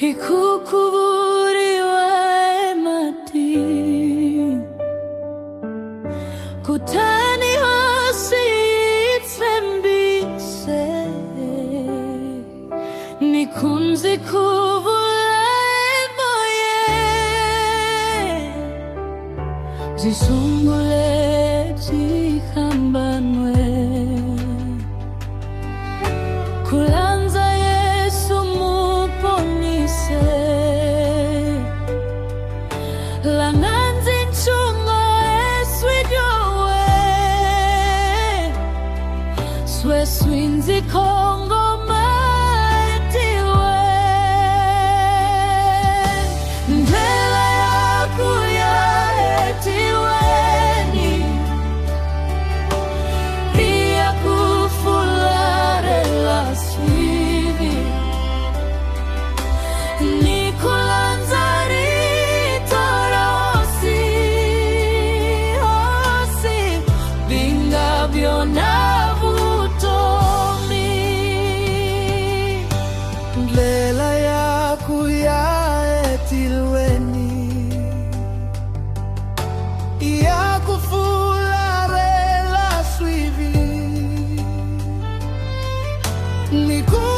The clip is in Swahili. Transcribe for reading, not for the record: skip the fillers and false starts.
ikukuburiwa emati kutani hasi tsembise nikunzi kuvula emoye zisungule zihambanwe kulanza Yesu muponise langanzi nchungo eswijowe sweswinzi kongo maetiwe ndlela yaku ya etiweni iya kufulare la swivi nikulanzari tora osi binga byona vutomi ndlela yaku ya etilweni iya kufulare la swivi niku